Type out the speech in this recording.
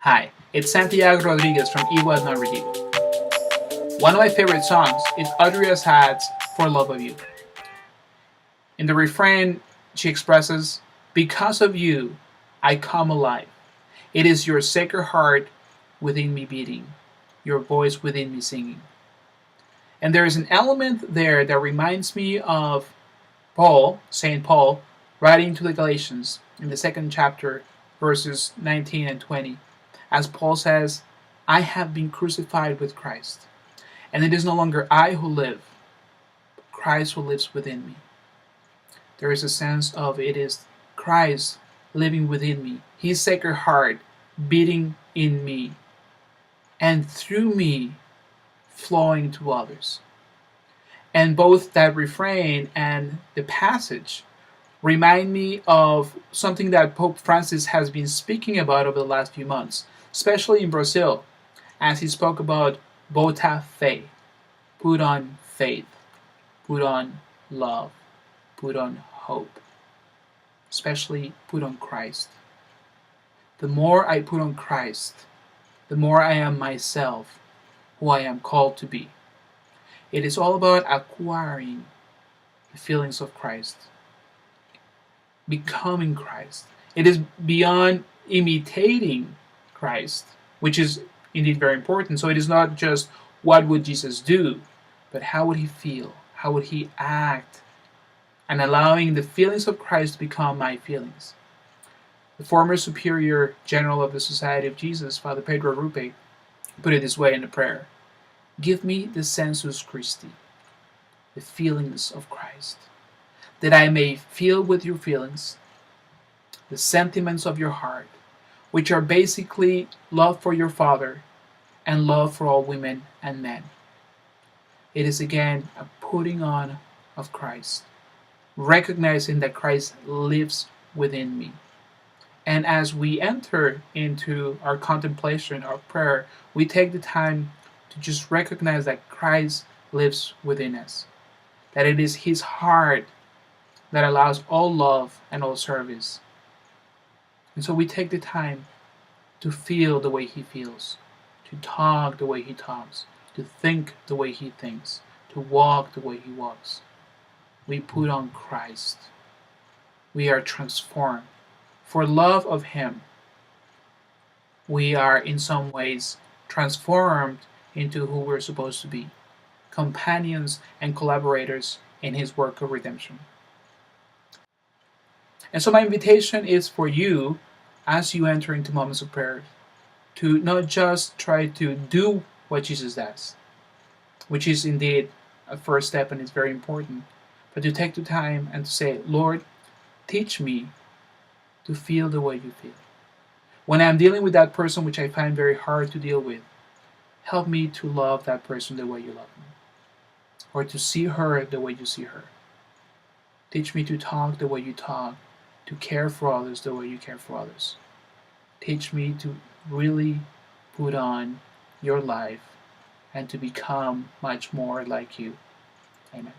Hi, it's Santiago Rodriguez from Iwas Non Redibo. One of my favorite songs is Audrey Had's For Love of You. In the refrain, she expresses, "Because of you, I come alive. It is your sacred heart within me beating, your voice within me singing." And there is an element there that reminds me of St. Paul, writing to the Galatians in the second chapter, verses 19 and 20, as Paul says, "I have been crucified with Christ, and it is no longer I who live, but Christ who lives within me." There is a sense of it is Christ living within me, his sacred heart beating in me, and through me flowing to others. And both that refrain and the passage remind me of something that Pope Francis has been speaking about over the last few months, especially in Brazil, as he spoke about bota fé, put on faith, put on love, put on hope, especially put on Christ. The more I put on Christ, the more I am myself, who I am called to be. It is all about acquiring the feelings of Christ, becoming Christ. It is beyond imitating Christ, which is indeed very important. So it is not just what would Jesus do, but how would he feel? How would he act? And allowing the feelings of Christ to become my feelings. The former superior general of the Society of Jesus, Father Pedro Rupe, put it this way in a prayer: "Give me the sensus Christi, the feelings of Christ, that I may feel with your feelings, the sentiments of your heart, which are basically love for your Father and love for all women and men." It is again a putting on of Christ, recognizing that Christ lives within me. And as we enter into our contemplation, our prayer, we take the time to just recognize that Christ lives within us, that it is his heart that allows all love and all service. And so we take the time to feel the way he feels, to talk the way he talks, to think the way he thinks, to walk the way he walks. We put on Christ. We are transformed. For love of him, we are in some ways transformed into who we're supposed to be, companions and collaborators in his work of redemption. And so my invitation is for you, as you enter into moments of prayer, to not just try to do what Jesus does, which is indeed a first step and is very important, but to take the time and to say, "Lord, teach me to feel the way you feel. When I'm dealing with that person which I find very hard to deal with, help me to love that person the way you love me, or to see her the way you see her. Teach me to talk the way you talk, to care for others the way you care for others. Teach me to really put on your life and to become much more like you." Amen.